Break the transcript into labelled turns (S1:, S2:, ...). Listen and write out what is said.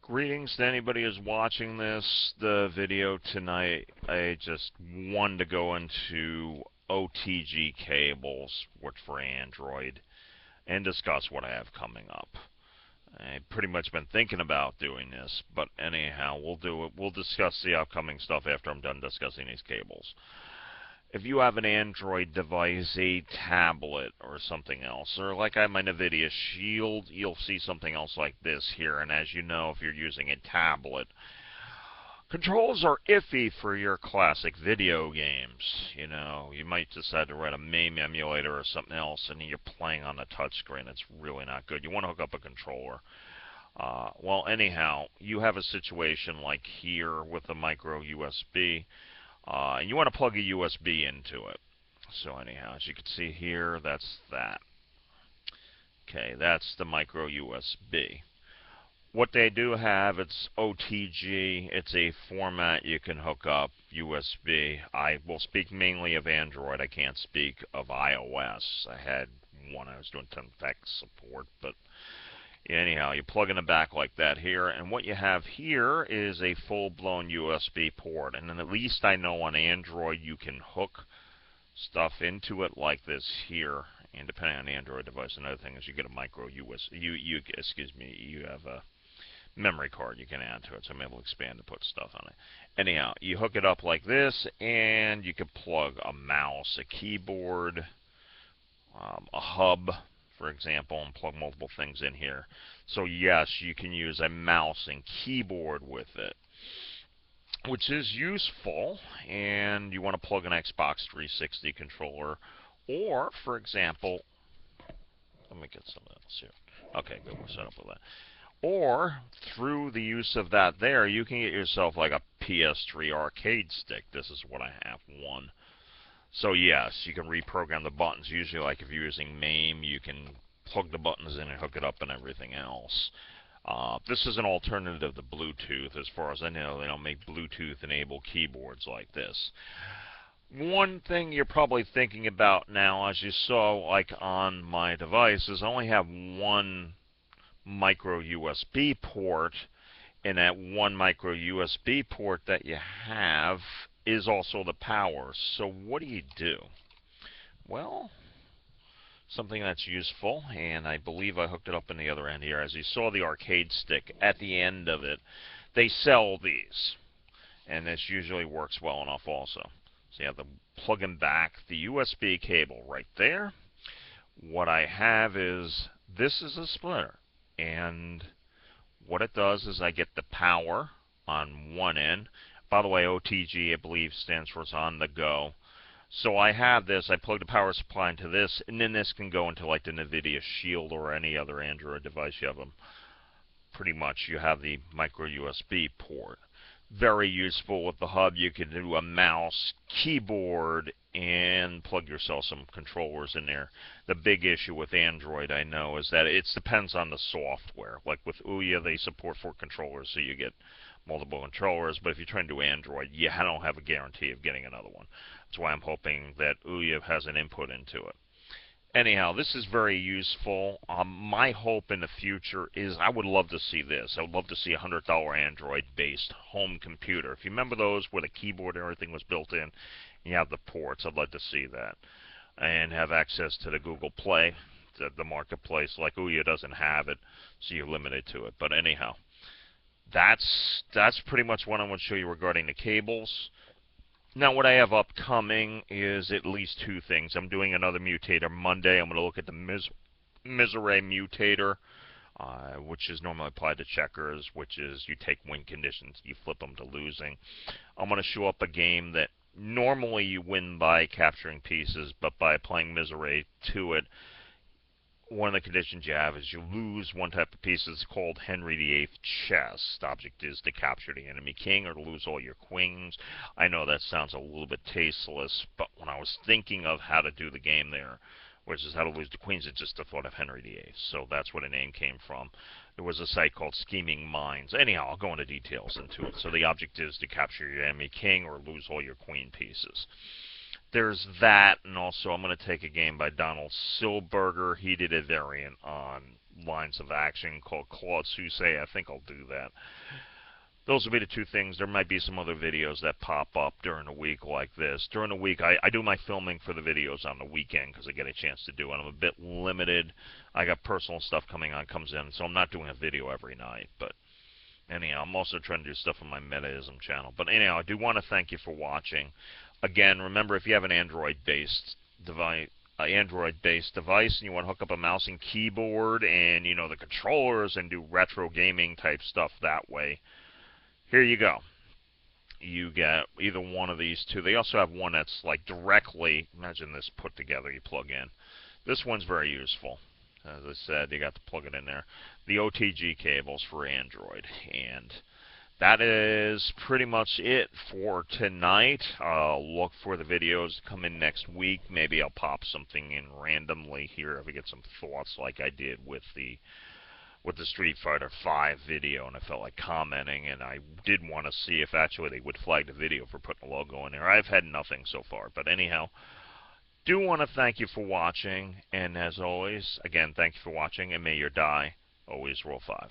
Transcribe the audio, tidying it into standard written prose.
S1: Greetings to anybody who's watching the video tonight. I just wanted to go into OTG cables, which for Android, and discuss what I have coming up. I've pretty much been thinking about doing this, but anyhow, we'll do it. We'll discuss the upcoming stuff after I'm done discussing these cables. If you have an Android device, a tablet, or something else, or like I have my NVIDIA Shield, you'll see something else like this here. And as you know, if you're using a tablet, controls are iffy for your classic video games. You know, you might decide to run a MAME emulator or something else, and you're playing on a touchscreen. It's really not good. You want to hook up a controller. Well, anyhow, you have a situation like here with a micro USB. And you want to plug a USB into it. So anyhow, as you can see here, that's that. Okay, that's the micro USB. What they do have, it's OTG. It's a format you can hook up USB. I will speak mainly of Android. I can't speak of iOS. I had one I was doing 10 support, but anyhow, you plug in the back like that here, and what you have here is a full-blown USB port. And then at least I know on Android you can hook stuff into it like this here. And depending on the Android device, another thing is you get a micro USB. You have a memory card you can add to it, so I'm able to expand and put stuff on it. Anyhow, you hook it up like this, and you can plug a mouse, a keyboard, a hub, for example, and plug multiple things in here. So yes, you can use a mouse and keyboard with it, which is useful. And you want to plug an Xbox 360 controller, or for example, let me get some of this here. Okay, good, we're set up with that. Or through the use of that there, you can get yourself like a PS3 arcade stick. This is what I have, one. So yes, you can reprogram the buttons. Usually, like if you're using MAME, you can plug the buttons in and hook it up and everything else. This is an alternative to Bluetooth. As far as I know, they don't make Bluetooth-enabled keyboards like this. One thing you're probably thinking about now, as you saw like on my device, is I only have one micro USB port, and that one micro USB port that you have is also the power. So what do? Well, something that's useful, and I believe I hooked it up in the other end here. As you saw the arcade stick, at the end of it, they sell these, and this usually works well enough also. So you have to plug in back the USB cable right there. What I have is, this is a splitter, and what it does is I get the power on one end. By the way, OTG, I believe, stands for it's on the go. So I have this, I plug the power supply into this, and then this can go into like the NVIDIA Shield or any other Android device you have them. Pretty much you have the micro USB port. Very useful with the hub. You can do a mouse, keyboard, and plug yourself some controllers in there. The big issue with Android, I know, is that it depends on the software. Like with Ouya, they support 4 controllers, so you get multiple controllers, but if you're trying to do Android, you don't have a guarantee of getting another one. That's why I'm hoping that Ouya has an input into it. Anyhow, this is very useful. My hope in the future is I would love to see this. I would love to see a $100 Android-based home computer. If you remember those where the keyboard and everything was built in, you have the ports, I'd like to see that. And have access to the Google Play, the marketplace. Like Ouya doesn't have it, so you're limited to it. But anyhow, that's pretty much what I want to show you regarding the cables. Now, what I have upcoming is at least 2 things. I'm doing another mutator Monday. I'm going to look at the Misery mutator, which is normally applied to checkers, which is you take win conditions, you flip them to losing. I'm going to show up a game that normally you win by capturing pieces, but by applying Misery to it, one of the conditions you have is you lose one type of piece. It's called Henry VIII chess. The object is to capture the enemy king or to lose all your queens. I know that sounds a little bit tasteless, but when I was thinking of how to do the game there, which is how to lose the queens, it just the thought of Henry VIII. So that's where the name came from. There was a site called Scheming Minds. Anyhow, I'll go into details into it. So the object is to capture your enemy king or lose all your queen pieces. There's that, and also I'm going to take a game by Donald Silberger. He did a variant on lines of action called Claude Suse. I think I'll do that. Those will be the two things. There might be some other videos that pop up during the week like this. During the week, I do my filming for the videos on the weekend because I get a chance to do it. I'm a bit limited. I got personal stuff comes in, so I'm not doing a video every night. But anyhow, I'm also trying to do stuff on my Metaism channel. But anyhow, I do want to thank you for watching. Again, remember, if you have an Android-based device, and you want to hook up a mouse and keyboard and, you know, the controllers and do retro gaming type stuff that way, here you go. You get either one of these two. They also have one that's like directly, imagine this put together, you plug in. This one's very useful. As I said, you got to plug it in there. The OTG cables for Android. And that is pretty much it for tonight. Look for the videos to come in next week. Maybe I'll pop something in randomly here if I get some thoughts like I did with the Street Fighter V video, and I felt like commenting, and I did want to see if actually they would flag the video for putting a logo in there. I've had nothing so far, but anyhow, do want to thank you for watching, and as always, again, thank you for watching, and may your die always roll 5.